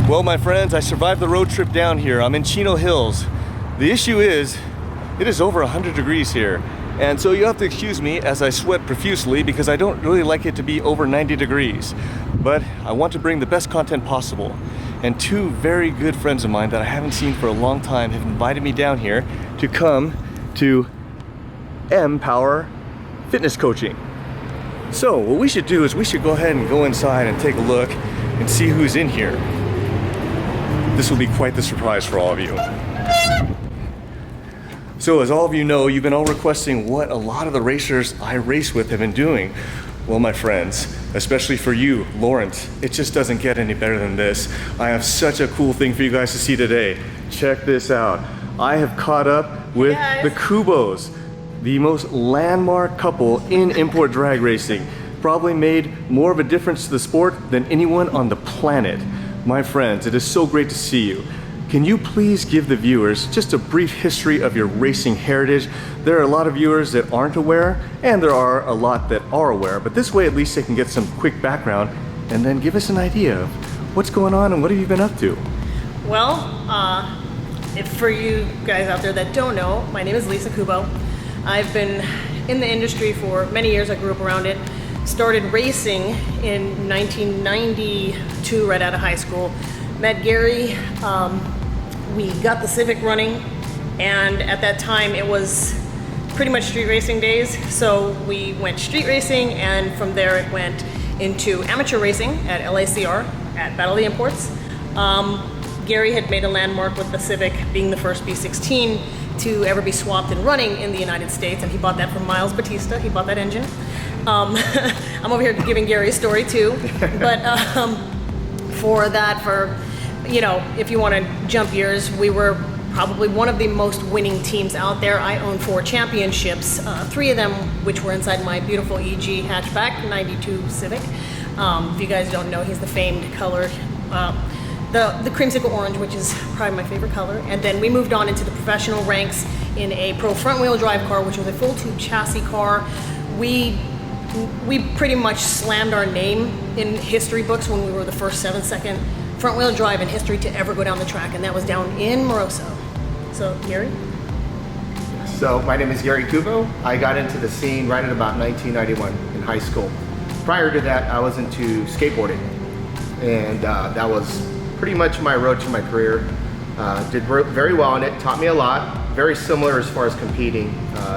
Well, my friends, I survived the road trip down here. I'm in Chino Hills. The issue is, it is over 100 degrees here. And so you have to excuse me as I sweat profusely because I don't really like it to be over 90 degrees. But I want to bring the best content possible. And two very good friends of mine that I haven't seen for a long time have invited me down here to come to M-Power Fitness Coaching. So what we should do is we should go ahead and go inside and take a look and see who's in here. This will be quite the surprise for all of you. So as all of you know, you've been all requesting what a lot of the racers I race with have been doing. Well, my friends, especially for you, Lawrence, it just doesn't get any better than this. I have such a cool thing for you guys to see today. Check this out. I have caught up with the Kubos, the most landmark couple in import drag racing. Probably made more of a difference to the sport than anyone on the planet. My friends, it is so great to see you. Can you please give the viewers just a brief history of your racing heritage? There are a lot of viewers that aren't aware, and there are a lot that are aware, but this way at least they can get some quick background and then give us an idea of what's going on and what have you been up to? Well, if for you guys out there that don't know, my name is Lisa Kubo. I've been in the industry for many years. I grew up around it. Started racing in 1992 right out of high school. Met Gary, we got the Civic running, and at that time it was pretty much street racing days, so we went street racing, and from there it went into amateur racing at LACR, at Battle of the Imports. Gary had made a landmark with the Civic being the first B16 to ever be swapped and running in the United States, and he bought that from Miles Batista. He bought that engine. I'm over here giving Gary a story too, but you know, if you want to jump years, we were probably one of the most winning teams out there. I own 4 championships, 3 of them which were inside my beautiful EG hatchback, 92 Civic. If you guys don't know, he's the famed color, the creamsicle orange, which is probably my favorite color. And then we moved on into the professional ranks in a pro front wheel drive car, which was a full tube chassis car. We pretty much slammed our name in history books when we were the first 7-second front wheel drive in history to ever go down the track, and that was down in Moroso. So, Gary? So, my name is Gary Kubo. I got into the scene right at about 1991 in high school. Prior to that, I was into skateboarding, and that was pretty much my road to my career. Did very well in it, taught me a lot. Very similar as far as competing.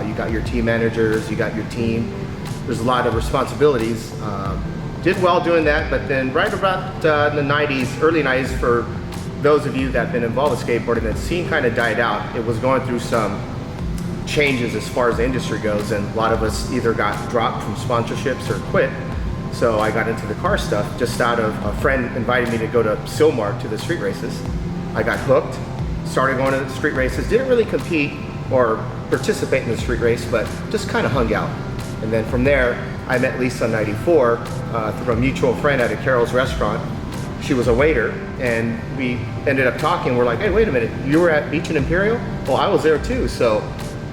You got your team managers, you got your team. There's a lot of responsibilities. Did well doing that, but then right about the 90s, early 90s, for those of you that have been involved with skateboarding, that scene kind of died out. It was going through some changes as far as the industry goes, and a lot of us either got dropped from sponsorships or quit. So I got into the car stuff just out of a friend invited me to go to Silmar to the street races. I got hooked, started going to the street races, didn't really compete or participate in the street race, but just kind of hung out. And then from there, I met Lisa in 94 through a mutual friend at a Carol's restaurant. She was a waiter, and we ended up talking. We're like, hey, wait a minute, you were at Beach and Imperial? Well, I was there too. So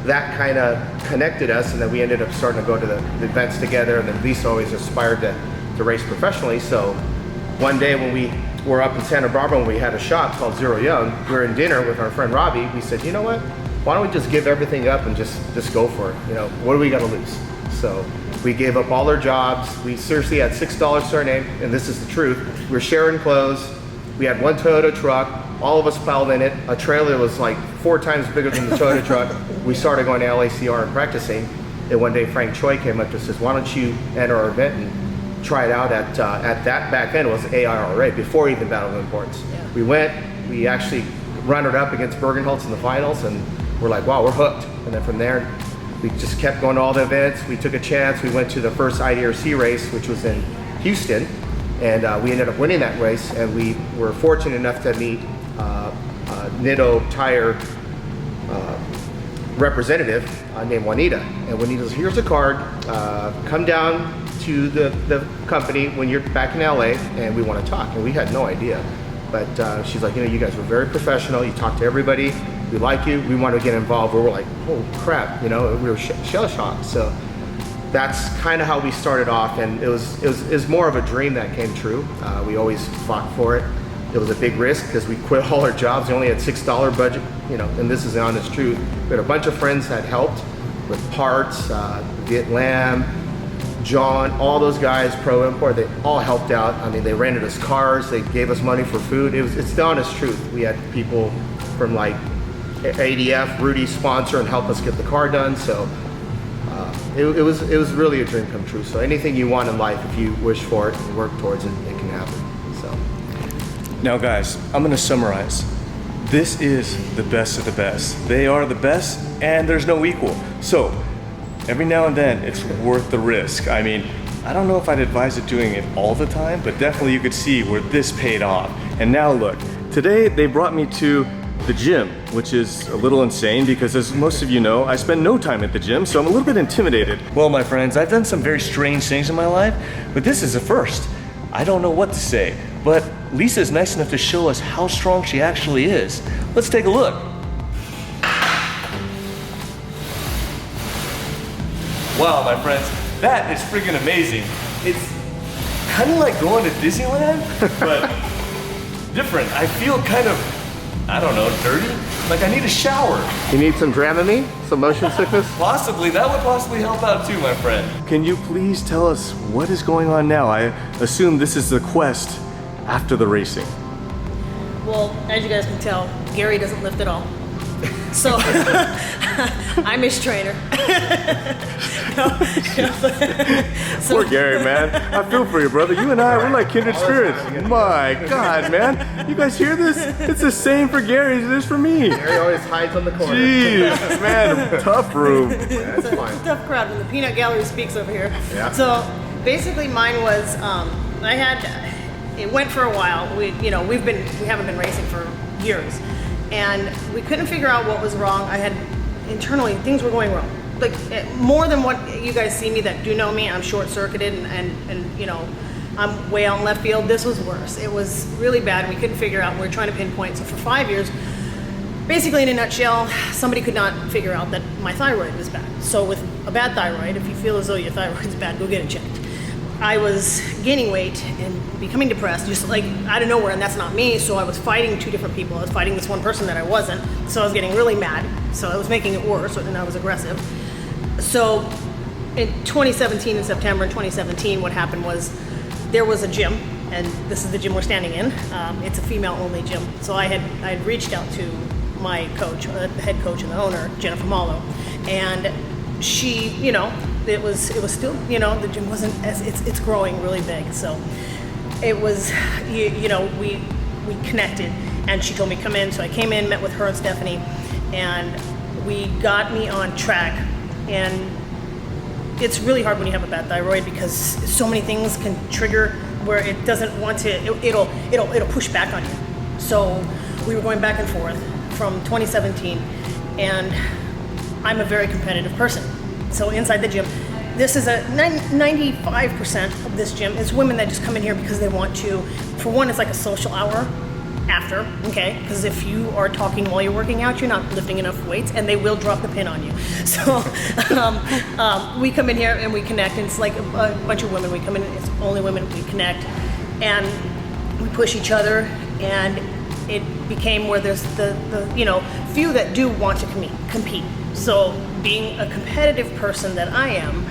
that kind of connected us, and then we ended up starting to go to the events together, and then Lisa always aspired to race professionally. So one day when we were up in Santa Barbara and we had a shop called Zero Young, we were in dinner with our friend Robbie. We said, you know what, why don't we just give everything up and just go for it? You know, what do we got to lose? So we gave up all our jobs. We seriously had $6 to our name, and this is the truth. We were sharing clothes. We had one Toyota truck. All of us piled in it. A trailer was like 4 times bigger than the Toyota truck. We started going to LACR and practicing. And one day Frank Choi came up and says, why don't you enter our event and try it out at that back then it was AIRA, before even Battle of the Imports. Yeah. We went, we actually runnered up against Bergenholtz in the finals, and we're like, wow, we're hooked. And then from there, we just kept going to all the events. We took a chance. We went to the first IDRC race, which was in Houston, and we ended up winning that race. And we were fortunate enough to meet Nitto Tire representative named Juanita. And Juanita says, here's a card. Come down to the company when you're back in LA, and we want to talk. And we had no idea. But she's like, you know, you guys were very professional. You talked to everybody. We like you, we want to get involved. We were like, oh crap, you know, we were shell shocked. So that's kind of how we started off, and it was more of a dream that came true. We always fought for it. It was a big risk because we quit all our jobs. We only had $6 budget, and this is the honest truth. We had a bunch of friends that helped with parts, Viet Lam, John, all those guys, Pro Import, they all helped out. I mean, they rented us cars, they gave us money for food. It's the honest truth. We had people from like ADF, Rudy sponsor and help us get the car done. So it was really a dream come true. So anything you want in life, if you wish for it and work towards it, it can happen. So Now guys, I'm gonna summarize. This is the best of the best. They are the best and there's no equal. So every now and then it's worth the risk. I mean, I don't know if I'd advise it doing it all the time, but definitely you could see where this paid off. And now look, today they brought me to the gym, which is a little insane because as most of you know, I spend no time at the gym, so I'm a little bit intimidated. Well, my friends, I've done some very strange things in my life, but this is a first. I don't know what to say, but Lisa is nice enough to show us how strong she actually is. Let's take a look. Wow, my friends, that is freaking amazing. It's kind of like going to Disneyland, but different. I feel kind of, I don't know, dirty. Like I need a shower. you need some Dramamine, some motion sickness? Possibly, that would possibly help out too, my friend. Can you please tell us what is going on now? I assume this is the quest after the racing. Well, as you guys can tell, Gary doesn't lift at all. So I'm his trainer. Poor Gary, man. I feel for you, brother. You and I, we're like kindred spirits. My God, man. You guys hear this? It's the same for Gary as it is for me. Gary always hides on the corner. Jeez, man, tough room. That's It's fine. a tough crowd when the peanut gallery speaks over here. Yeah. So basically mine was, it went for a while. We haven't been racing for years. And we couldn't figure out what was wrong. Internally, things were going wrong. Like more than what you guys see me that do know me, I'm short circuited and I'm way out in left field. This was worse. It was really bad. We couldn't figure out, we were trying to pinpoint. So for 5 years, basically in a nutshell, somebody could not figure out that my thyroid was bad. So with a bad thyroid, if you feel as though your thyroid's bad, go get it checked. I was gaining weight and becoming depressed, just like out of nowhere, and that's not me. So I was fighting two different people. I was fighting this one person that I wasn't. So I was getting really mad. So I was making it worse, and I was aggressive. So in 2017, in September in 2017, what happened was there was a gym, and this is the gym we're standing in. It's a female-only gym. So I had reached out to my coach, the head coach and the owner, Jennifer Malo, and she, it was still, the gym wasn't as, it's growing really big. So it was, we connected and she told me come in. So I came in, met with her and Stephanie, and we got me on track. And it's really hard when you have a bad thyroid because so many things can trigger where it doesn't want to, it'll push back on you. So we were going back and forth from 2017, and I'm a very competitive person. So inside the gym, this is a 95% of this gym is women that just come in here because they want to. For one, it's like a social hour after, okay? Because if you are talking while you're working out, you're not lifting enough weights, and they will drop the pin on you. So we come in here and we connect, and it's like a bunch of women. We come in, it's only women. We connect, and we push each other, and it became where there's the few that do want to compete. So being a competitive person that I am,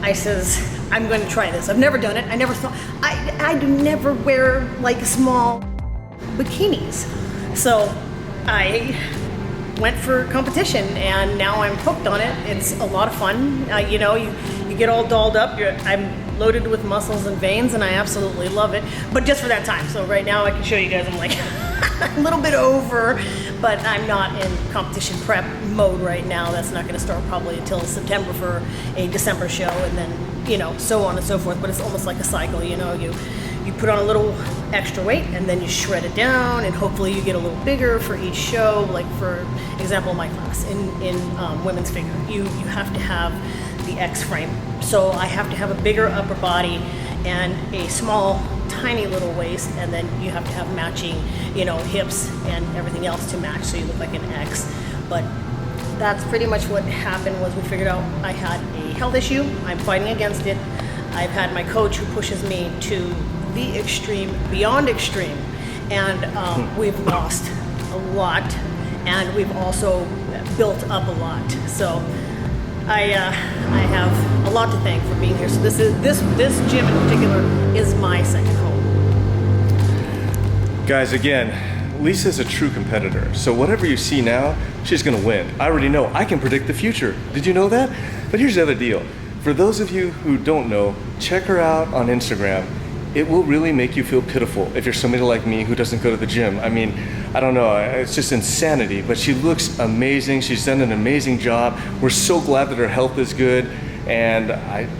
I says, I'm going to try this. I've never done it. I never thought, I do never wear like small bikinis. So I went for competition, and now I'm hooked on it. It's a lot of fun. You get all dolled up. I'm loaded with muscles and veins, and I absolutely love it. But just for that time. So right now I can show you guys I'm like a little bit over, but I'm not in competition prep mode right now. That's not going to start probably until September for a December show, and then so on and so forth. But it's almost like a cycle. You put on a little extra weight, and then you shred it down, and hopefully you get a little bigger for each show. Like for example, my class in women's figure, you have to have the Xtreme. So I have to have a bigger upper body and a small, tiny little waist, and then you have to have matching, hips and everything else to match, so you look like an X. But that's pretty much what happened. Was we figured out I had a health issue. I'm fighting against it. I've had my coach who pushes me to the extreme, beyond extreme, and we've lost a lot, and we've also built up a lot. So I have a lot to thank for being here. So this gym in particular is my second home. Guys, again, Lisa's a true competitor. So whatever you see now, she's gonna win. I already know. I can predict the future. Did you know that? But here's the other deal. For those of you who don't know, check her out on Instagram. It will really make you feel pitiful if you're somebody like me who doesn't go to the gym. I mean, I don't know, it's just insanity, but she looks amazing. She's done an amazing job. We're so glad that her health is good, and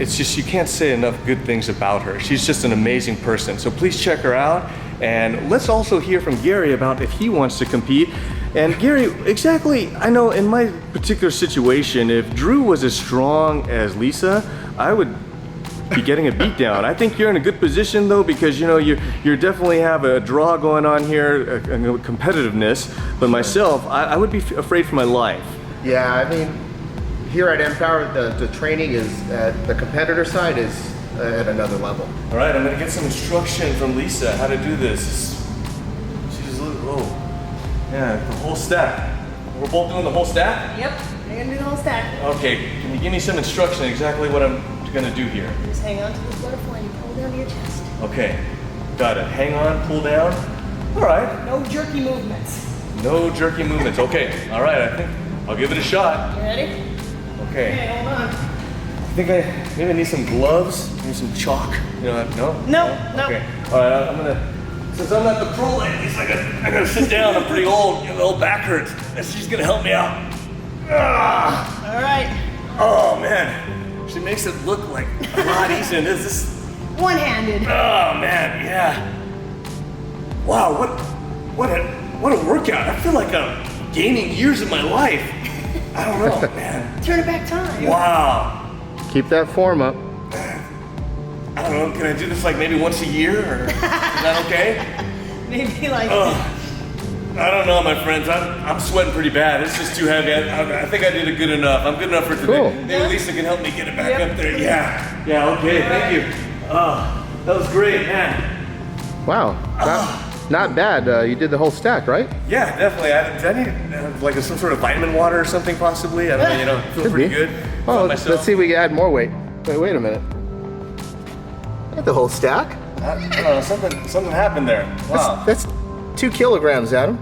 it's just, you can't say enough good things about her. She's just an amazing person. So please check her out, and let's also hear from Gary about if he wants to compete. And Gary, exactly, I know in my particular situation, if Drew was as strong as Lisa, I would be getting a beat down. I think you're in a good position though, because you know you definitely have a draw going on here, a competitiveness. But myself, I would be afraid for my life. Yeah, I mean, here at Empower, the training is at the competitor side is at another level. All right, I'm gonna get some instruction from Lisa how to do this. She's oh, yeah, the whole stack. We're both doing the whole stack? Yep, I'm gonna do the whole stack. Okay, can you give me some instruction exactly what I'm gonna do here? Just hang on to this butterfly and you pull down to your chest. Okay, got it. Hang on, pull down. All right. No jerky movements. No jerky movements. Okay, all right, I think I'll give it a shot. You ready? Okay. Okay, hold on. I think maybe I need some gloves, maybe some chalk. You know, no? No. Okay. All right, I'm gonna, since I'm not the pro at least, I gotta sit down. I'm pretty old. You know, the old back hurts. And she's gonna help me out. Ah. All right. Oh man. She makes it look like a lot easier than this. One-handed. Oh man, yeah. Wow, what a workout. I feel like I'm gaining years of my life. I don't know, man. Turn it back time. Wow. Keep that form up. I don't know, can I do this like maybe once a year, or is that okay? Maybe like. I don't know, my friends. I'm sweating pretty bad. It's just too heavy. I think I did it good enough. I'm good enough for today. Cool. Maybe Lisa can help me get it back up there. Yeah, okay, thank you. Oh, that was great, man. Wow, not bad. You did the whole stack, right? Yeah, definitely. Did I need like some sort of vitamin water or something possibly? I don't know, you know, feel Could pretty be. good. Oh, About let's myself. see if we can add more weight. Wait a minute. Got the whole stack? I don't know, something happened there. Wow. That's 2 kilograms, Adam.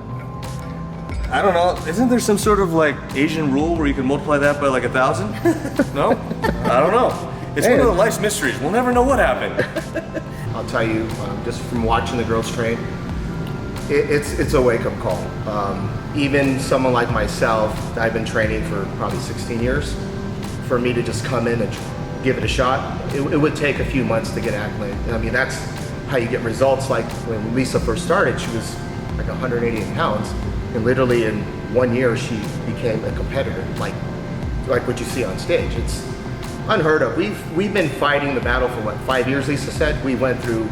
I don't know. Isn't there some sort of like Asian rule where you can multiply that by like 1,000? No? I don't know. It's one of the life's mysteries. We'll never know what happened. I'll tell you, just from watching the girls train, it's a wake-up call. Even someone like myself, I've been training for probably 16 years. For me to just come in and give it a shot, it would take a few months to get acclimated. I mean, that's how you get results. Like when Lisa first started, she was like 188 pounds. And literally in 1 year, she became a competitor, like what you see on stage. It's unheard of. We've been fighting the battle for what, 5 years, Lisa said? We went through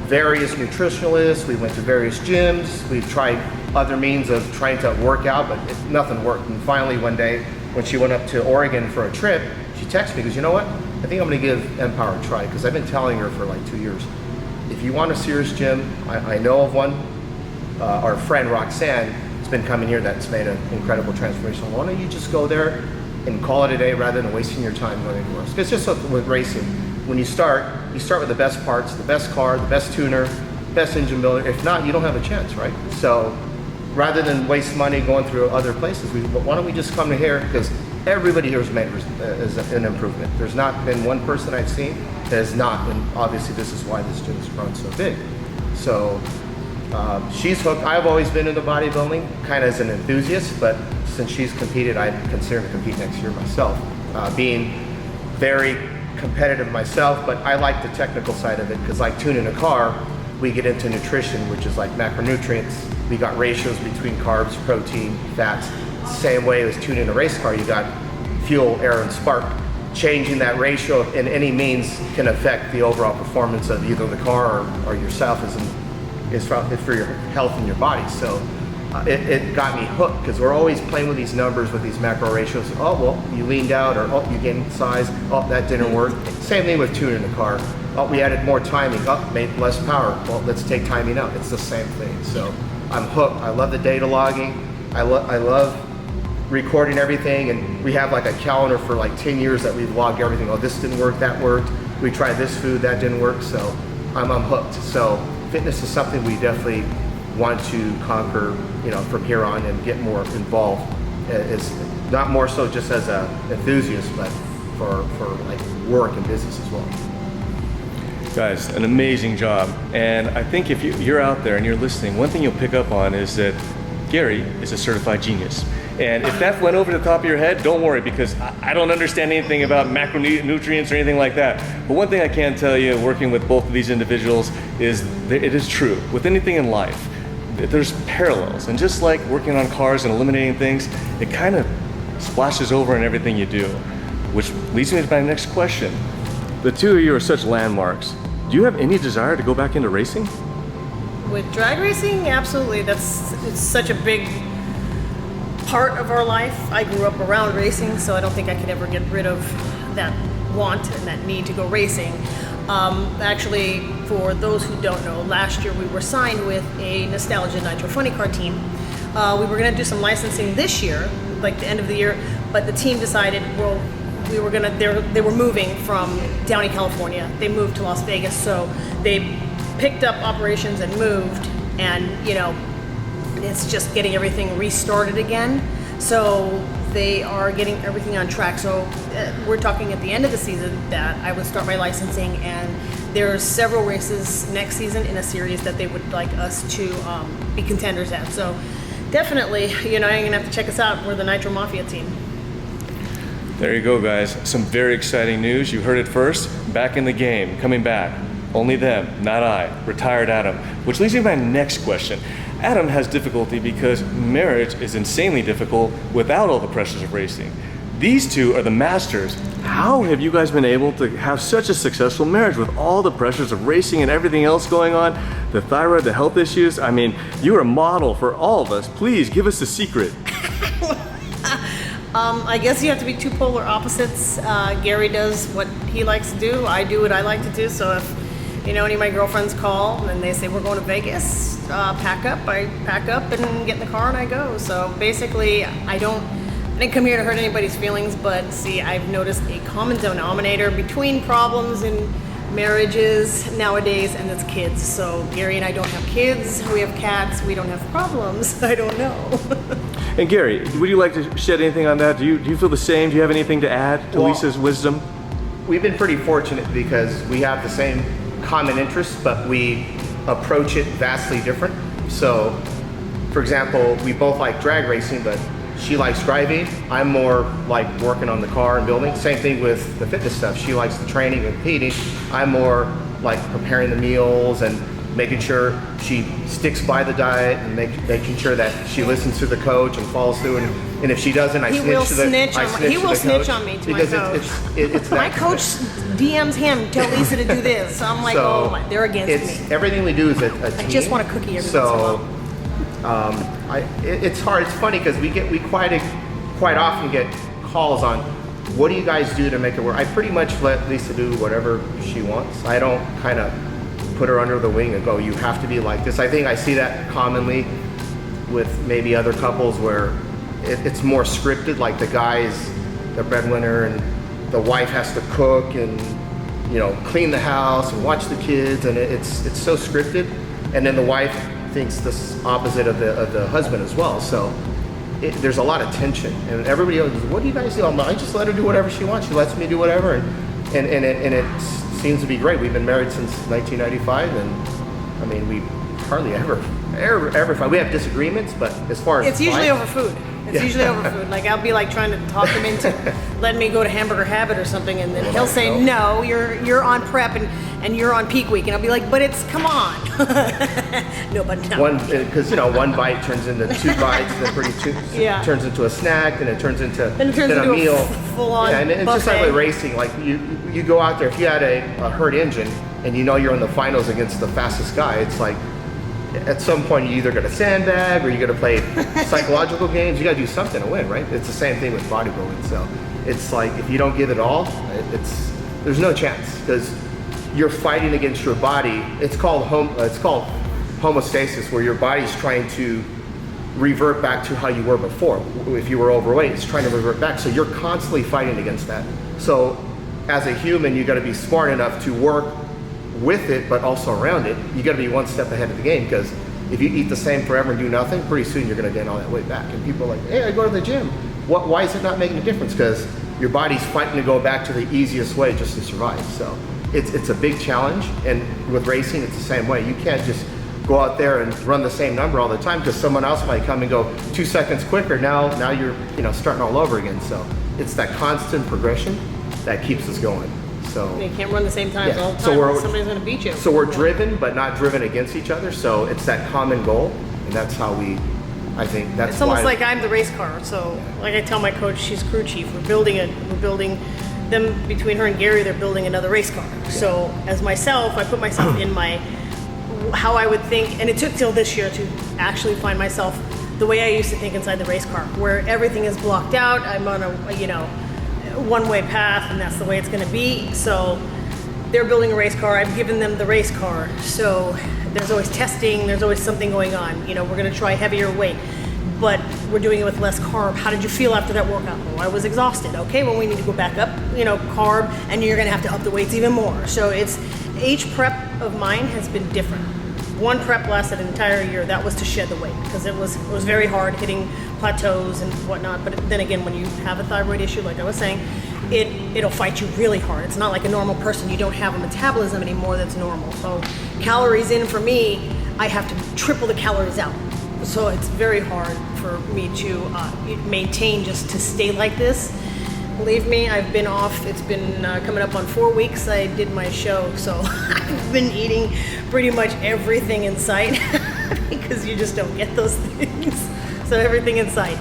various nutritionalists, we went to various gyms, we've tried other means of trying to work out, but nothing worked. And finally one day, when she went up to Oregon for a trip, she texted me, because you know what? I think I'm gonna give Empower a try, because I've been telling her for like 2 years, if you want a serious gym, I know of one. Our friend Roxanne has been coming here that's made an incredible transformation. Why don't you just go there and call it a day rather than wasting your time going anywhere else? It's just like with racing. When you start with the best parts, the best car, the best tuner, best engine builder. If not, you don't have a chance, right? So rather than waste money going through other places, why don't we just come to here? Because everybody here has made an improvement. There's not been one person I've seen that has not, and obviously this is why this gym has grown so big. So she's hooked. I've always been into bodybuilding, kind of as an enthusiast, but since she's competed, I consider to compete next year myself. Being very competitive myself, but I like the technical side of it, because like tuning a car, we get into nutrition, which is like macronutrients. We got ratios between carbs, protein, fats. Same way as tuning a race car, you got fuel, air, and spark. Changing that ratio in any means can affect the overall performance of either the car or yourself is for your health and your body. So it got me hooked, because we're always playing with these numbers, with these macro ratios. Oh, well, you leaned out, or oh, you gained size, oh, that didn't work. Same thing with tuning the car. Oh, we added more timing. Oh, made less power. Well, let's take timing out. It's the same thing. So I'm hooked. I love the data logging. I love recording everything, and we have like a calendar for like 10 years that we've logged everything. Oh, this didn't work, that worked. We tried this food, that didn't work. So I'm hooked. So fitness is something we definitely want to conquer, you know, from here on and get more involved. It's not more so just as an enthusiast, but for like work and business as well. Guys, an amazing job. And I think if you're out there and you're listening, one thing you'll pick up on is that Gary is a certified genius. And if that went over the top of your head, don't worry, because I don't understand anything about macronutrients or anything like that. But one thing I can tell you, working with both of these individuals, is that it is true. With anything in life, there's parallels. And just like working on cars and eliminating things, it kind of splashes over in everything you do. Which leads me to my next question. The two of you are such landmarks. Do you have any desire to go back into racing? With drag racing, absolutely. It's such a big part of our life. I grew up around racing, so I don't think I could ever get rid of that want and that need to go racing. Actually, for those who don't know, last year we were signed with a Nostalgia Nitro Funny Car team. We were going to do some licensing this year, like the end of the year, but the team decided, well, they were moving from Downey, California. They moved to Las Vegas, so they picked up operations and moved, and you know, it's just getting everything restarted again. So they are getting everything on track. So we're talking at the end of the season that I would start my licensing, and there's several races next season in a series that they would like us to be contenders at. So definitely, you know, you're gonna have to check us out. We're the Nitro Mafia team. There you go, guys. Some very exciting news. You heard it first. Back in the game, coming back. Only them, not I. Retired Adam. Which leads me to my next question. Adam has difficulty because marriage is insanely difficult without all the pressures of racing. These two are the masters. How have you guys been able to have such a successful marriage with all the pressures of racing and everything else going on? The thyroid, the health issues. I mean, you're a model for all of us. Please give us the secret. I guess you have to be two polar opposites. Gary does what he likes to do. I do what I like to do. So if, you know, any of my girlfriends call and they say we're going to Vegas, pack up. I pack up and get in the car and I go. So basically, I didn't come here to hurt anybody's feelings, but see, I've noticed a common denominator between problems in marriages nowadays, and it's kids. So Gary and I don't have kids. We have cats. We don't have problems. I don't know. And Gary, would you like to shed anything on that? Do you feel the same? Do you have anything to add to Lisa's wisdom? We've been pretty fortunate because we have the same common interests, but we approach it vastly different. So, for example, we both like drag racing, but she likes driving. I'm more like working on the car and building. Same thing with the fitness stuff. She likes the training and competing. I'm more like preparing the meals and making sure she sticks by the diet and making sure that she listens to the coach and follows through. And if she doesn't, I snitch to the coach. He will snitch on me to my coach. It's my coach DMs him, tell Lisa to do this. So I'm like, so oh my, they're against me. Everything we do is a team. I just want a cookie every once in a while. It's hard. It's funny because we quite often get calls on, what do you guys do to make it work? I pretty much let Lisa do whatever she wants. I don't kind of put her under the wing and go, you have to be like this. I think I see that commonly with maybe other couples where it's more scripted, like the guy's the breadwinner and the wife has to cook and, you know, clean the house and watch the kids, and it's so scripted. And then the wife thinks the opposite of the husband as well. So there's a lot of tension, and everybody else goes, what do you guys do? I just let her do whatever she wants. She lets me do whatever, and it seems to be great. We've been married since 1995, and I mean, we hardly ever fight. We have disagreements, but as far as it's usually over food. It's usually over food. Like I'll be like trying to talk him into letting me go to Hamburger Habit or something, and then he'll say, no, you're on prep and you're on peak week, and I'll be like, but it's, come on. No, but no. Because one bite turns into 2 bites, and then turns into a snack, and it turns into a meal. Full-on and it's buffet. just like with racing. Like you go out there, if you had a hurt engine and you know you're in the finals against the fastest guy, it's like at some point you're either going to sandbag or you're going to play psychological games. You got to do something to win, right? It's the same thing with bodybuilding. So it's like if you don't give it all, there's no chance, because you're fighting against your body. It's called homeostasis, where your body's trying to revert back to how you were before. If you were overweight, it's trying to revert back. So you're constantly fighting against that. So as a human, you got to be smart enough to work with it, but also around it. You got to be one step ahead of the game, because if you eat the same forever and do nothing, pretty soon you're going to gain all that weight back. And people are like, hey, I go to the gym. Why is it not making a difference? Because your body's fighting to go back to the easiest way just to survive. So it's a big challenge. And with racing, it's the same way. You can't just go out there and run the same number all the time, because someone else might come and go 2 seconds quicker. Now you're starting all over again. So it's that constant progression that keeps us going. So you can't run the same times all the time. So somebody's going to beat you. So we're driven, but not driven against each other. So it's that common goal, and that's how I think that's. It's almost like I'm the race car. So like I tell my coach, she's crew chief. We're building them, between her and Gary, they're building another race car. Yeah. So as myself, I put myself in how I would think, and it took till this year to actually find myself the way I used to think inside the race car, where everything is blocked out. I'm on a one-way path, and that's the way it's going to be. So they're building a race car. I've given them the race car. So there's always testing. There's always something going on. We're going to try heavier weight, but we're doing it with less carb. How did you feel after that workout? Oh, I was exhausted. Okay, well, we need to go back up, carb, and you're going to have to up the weights even more. So each prep of mine has been different. One prep lasted an entire year. That was to shed the weight, because it was very hard hitting plateaus and whatnot. But then again, when you have a thyroid issue, like I was saying, it'll fight you really hard. It's not like a normal person. You don't have a metabolism anymore that's normal. So calories in for me, I have to triple the calories out. So it's very hard for me to maintain, just to stay like this. Believe me, I've been off. It's been coming up on 4 weeks. I did my show, so I've been eating pretty much everything in sight because you just don't get those things. So everything in sight.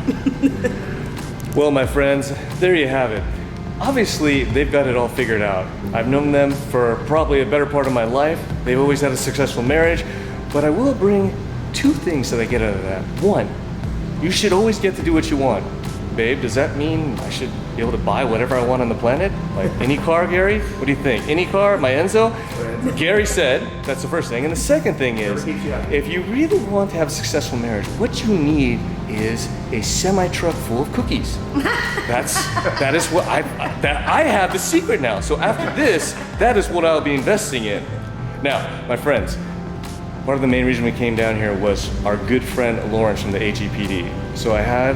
Well, my friends, there you have it. Obviously, they've got it all figured out. I've known them for probably a better part of my life. They've always had a successful marriage, but I will bring 2 things that I get out of that. 1, you should always get to do what you want. Babe, does that mean I should be able to buy whatever I want on the planet? Like any car, Gary? What do you think? Any car? My Enzo? Gary said that's the first thing. And the second thing is, if you really want to have a successful marriage, what you need is a semi-truck full of cookies. That is what I have the secret now. So after this, that is what I'll be investing in. Now, my friends, part of the main reason we came down here was our good friend Lawrence from the AGPD. So I had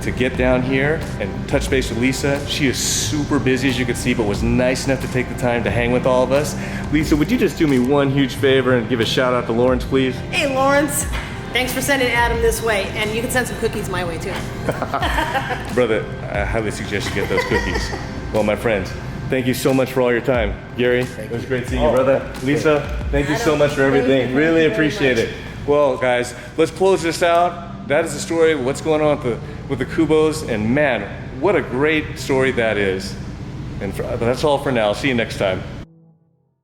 to get down here and touch base with Lisa. She is super busy, as you can see, but was nice enough to take the time to hang with all of us. Lisa, would you just do me one huge favor and give a shout out to Lawrence, please? Hey, Lawrence. Thanks for sending Adam this way, and you can send some cookies my way too. Brother, I highly suggest you get those cookies. Well, my friends, thank you so much for all your time. Gary, it was great seeing you, brother. Lisa, thank you so much for everything. Really appreciate it. Well, guys, let's close this out. That is the story of what's going on with the Kubos, and man, what a great story that is. And that's all for now. See you next time.